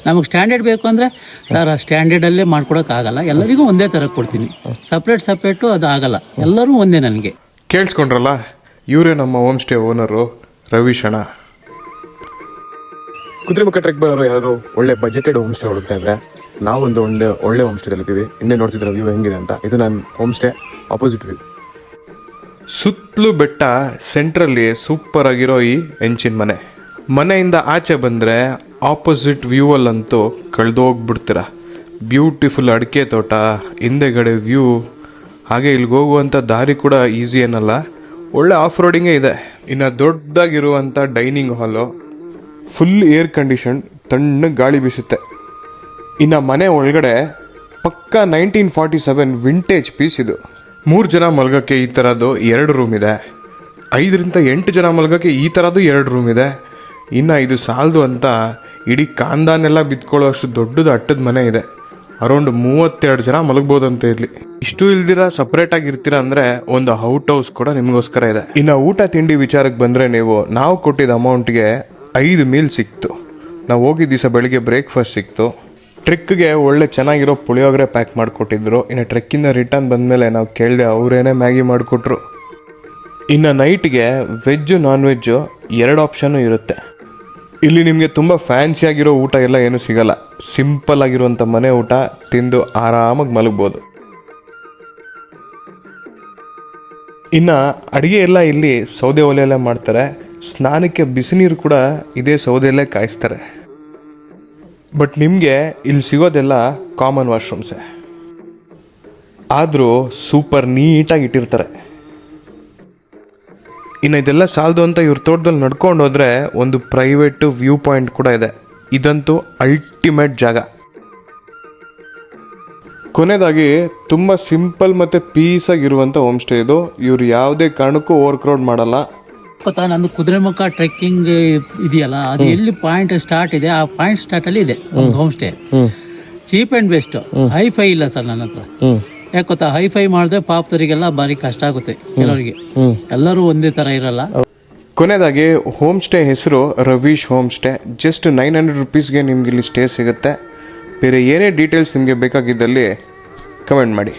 ನಮಗೆ ಸ್ಟ್ಯಾಂಡರ್ಡ್ ಬೇಕು ಅಂದರೆ ಸರ್ ಆ ಸ್ಟ್ಯಾಂಡರ್ಡಲ್ಲೇ ಮಾಡ್ಕೊಡೋಕ್ಕಾಗಲ್ಲ, ಎಲ್ಲರಿಗೂ ಒಂದೇ ಥರ ಕೊಡ್ತೀನಿ. ಸಪ್ರೇಟು ಅದು ಆಗಲ್ಲ, ಎಲ್ಲರೂ ಒಂದೇ ನನಗೆ. ಕೇಳಿಸ್ಕೊಂಡ್ರಲ್ಲ, ಇವರೇ ನಮ್ಮ ಹೋಮ್ ಸ್ಟೇ ಓನರು ರವೀಶ್ ಅಣ್ಣ. ಕುದುರೆಮುಖ ಟ್ರೆಕ್ ಬರೋರು ಯಾರು ಒಳ್ಳೆ ಬಜೆಟೆಡ್ ಹೋಮ್ ಸ್ಟೇ ಹುಡುಕ್ತಾ ಇದ್ರೆ ನಾವೊಂದು ಒಳ್ಳೆ ಹೋಮ್ ಸ್ಟೇದಲ್ಲಿ ಇದ್ದೀವಿ. ಇನ್ನೇ ನೋಡ್ತಿದ್ರೆ ವ್ಯೂ ಹೆಂಗಿದೆ ಅಂತ. ಇದು ನನ್ನ ಹೋಮ್ ಸ್ಟೇ ಆಪೋಸಿಟ್ ವ್ಯೂ. ಸುತ್ತಲೂ ಬೆಟ್ಟ, ಸೆಂಟ್ರಲ್ಲಿ ಸೂಪರ್ ಆಗಿರೋ ಈ ಹೆಂಚಿನ ಮನೆಯಿಂದ ಆಚೆ ಬಂದರೆ ಆಪೋಸಿಟ್ ವ್ಯೂವಲ್ಲಂತೂ ಕಳೆದೋಗ್ಬಿಡ್ತೀರ. ಬ್ಯೂಟಿಫುಲ್ ಅಡಿಕೆ ತೋಟ, ಹಿಂದೆಗಡೆ ವ್ಯೂ, ಹಾಗೆ ಇಲ್ಲಿಗೆ ಹೋಗುವಂಥ ದಾರಿ ಕೂಡ ಈಸಿ ಏನಲ್ಲ, ಒಳ್ಳೆ ಆಫ್ ರೋಡಿಂಗೇ ಇದೆ. ಇನ್ನು ದೊಡ್ಡದಾಗಿರುವಂಥ dining hall, full air condition, ತಣ್ಣಗೆ ಗಾಳಿ ಬೀಸುತ್ತೆ. ಇನ್ನು ಮನೆ ಒಳಗಡೆ ಪಕ್ಕಾ 1947 ವಿಂಟೇಜ್ ಪೀಸ್ ಇದು. 3 ಜನ ಮಲ್ಗೋಕ್ಕೆ ಈ ಥರದ್ದು 2 ರೂಮ್ ಇದೆ. 5 ರಿಂದ 8 ಜನ ಮಲ್ಗೋಕ್ಕೆ ಈ ಥರದ್ದು 2 ರೂಮ್ ಇದೆ. ಇನ್ನು ಇದು ಸಾಲದು ಅಂತ ಇಡೀ ಕಾಂದಾನೆಲ್ಲ ಬಿತ್ಕೊಳ್ಳೋ ಅಷ್ಟು ದೊಡ್ಡದು ಅಟ್ಟದ ಮನೆ ಇದೆ. ಅರೌಂಡ್ 32 ಜನ ಮಲಗ್ಬೋದಂತ ಇರಲಿ. ಇಷ್ಟು ಇಲ್ದಿರ ಸಪ್ರೇಟಾಗಿ ಇರ್ತೀರ ಅಂದರೆ ಒಂದು ಔಟ್ ಹೌಸ್ ಕೂಡ ನಿಮಗೋಸ್ಕರ ಇದೆ. ಇನ್ನು ಊಟ ತಿಂಡಿ ವಿಚಾರಕ್ಕೆ ಬಂದರೆ, ನಾವು ಕೊಟ್ಟಿದ್ದ ಅಮೌಂಟ್ಗೆ 5 ಮೀಲ್ ಸಿಕ್ತು. ನಾವು ಹೋಗಿದ್ದ ದಿವಸ ಬೆಳಿಗ್ಗೆ ಬ್ರೇಕ್ಫಾಸ್ಟ್ ಸಿಕ್ತು. ಟ್ರೆಕ್ಗೆ ಒಳ್ಳೆ ಚೆನ್ನಾಗಿರೋ ಪುಳಿಯೋಗರೆ ಪ್ಯಾಕ್ ಮಾಡಿಕೊಟ್ಟಿದ್ರು. ಇನ್ನು ಟ್ರೆಕ್ಕಿಂದ ರಿಟರ್ನ್ ಬಂದಮೇಲೆ ನಾವು ಕೇಳಿದೆ, ಅವರೇನೇ ಮ್ಯಾಗಿ ಮಾಡಿಕೊಟ್ರು. ಇನ್ನು ನೈಟ್ಗೆ ವೆಜ್ಜು ನಾನ್ ವೆಜ್ಜು 2 ಆಪ್ಷನ್ನು ಇರುತ್ತೆ. ಇಲ್ಲಿ ನಿಮಗೆ ತುಂಬ ಫ್ಯಾನ್ಸಿಯಾಗಿರೋ ಊಟ ಎಲ್ಲ ಏನೂ ಸಿಗಲ್ಲ. ಸಿಂಪಲ್ ಆಗಿರುವಂಥ ಮನೆ ಊಟ ತಿಂದು ಆರಾಮಾಗಿ ಮಲಗ್ಬೋದು. ಇನ್ನು ಅಡುಗೆ ಎಲ್ಲ ಇಲ್ಲಿ ಸೌದೆ ಒಲೆಯಲ್ಲೇ ಮಾಡ್ತಾರೆ. ಸ್ನಾನಕ್ಕೆ ಬಿಸಿ ನೀರು ಕೂಡ ಇದೇ ಸೌದೆಯಲ್ಲೇ ಕಾಯಿಸ್ತಾರೆ. ಬಟ್ ನಿಮಗೆ ಇಲ್ಲಿ ಸಿಗೋದೆಲ್ಲ ಕಾಮನ್ ವಾಶ್ರೂಮ್ಸೇ, ಆದರೂ ಸೂಪರ್ ನೀಟಾಗಿ ಇಟ್ಟಿರ್ತಾರೆ. ಇನ್ನು ಇದೆಲ್ಲ ಸಾಲದು ಅಂತ ಇವ್ರ ತೋಟದಲ್ಲಿ ನಡ್ಕೊಂಡು ಹೋದರೆ ಒಂದು ಪ್ರೈವೇಟು ವ್ಯೂ ಪಾಯಿಂಟ್ ಕೂಡ ಇದೆ. ಇದಂತೂ ಅಲ್ಟಿಮೇಟ್ ಜಾಗ. ಕೊನೆಯದಾಗಿ ತುಂಬ ಸಿಂಪಲ್ ಮತ್ತು ಪೀಸಾಗಿರುವಂಥ ಹೋಮ್ ಸ್ಟೇ ಇದು. ಇವರು ಯಾವುದೇ ಕಾರಣಕ್ಕೂ ಓವರ್ ಕ್ರೌಡ್ ಮಾಡಲ್ಲ. ಗೊತ್ತಾ, ನಂದು ಕುದುರೆಮುಖ ಟ್ರೆಕ್ಕಿಂಗ್ ಇದೆಯಲ್ಲ, ಅದು ಎಲ್ಲಿ ಪಾಯಿಂಟ್ ಸ್ಟಾರ್ಟ್ ಇದೆ ಆ ಪಾಯಿಂಟ್ ಸ್ಟಾರ್ಟ್ ಅಲ್ಲಿ ಇದೆ ಒಂದು home stay. Cheap and best. Hifi ಇಲ್ಲ ಸರ್ ನನ್ನ ಹತ್ರ. ಯಾಕೆ ಗೊತ್ತಾ, ಹೈಫೈ ಮಾಡಿದ್ರೆ ಪಾಪದವರಿಗೆಲ್ಲ ಭಾರಿ ಕಷ್ಟ ಆಗುತ್ತೆ ಕೆಲವರಿಗೆ, ಎಲ್ಲರೂ ಒಂದೇ ತರ ಇರಲ್ಲ. ಕೊನೆಯದಾಗಿ ಹೋಮ್ ಸ್ಟೇ ಹೆಸರು ರವೀಶ್ ಹೋಮ್ ಸ್ಟೇ. ಜಸ್ಟ್ 900 ರುಪೀಸ್ಗೆ ನಿಮ್ಗೆ ಇಲ್ಲಿ ಸ್ಟೇ ಸಿಗುತ್ತೆ. ಬೇರೆ ಏನೇ ಡೀಟೇಲ್ಸ್ ನಿಮಗೆ ಬೇಕಾಗಿದ್ದಲ್ಲಿ ಕಮೆಂಟ್ ಮಾಡಿ.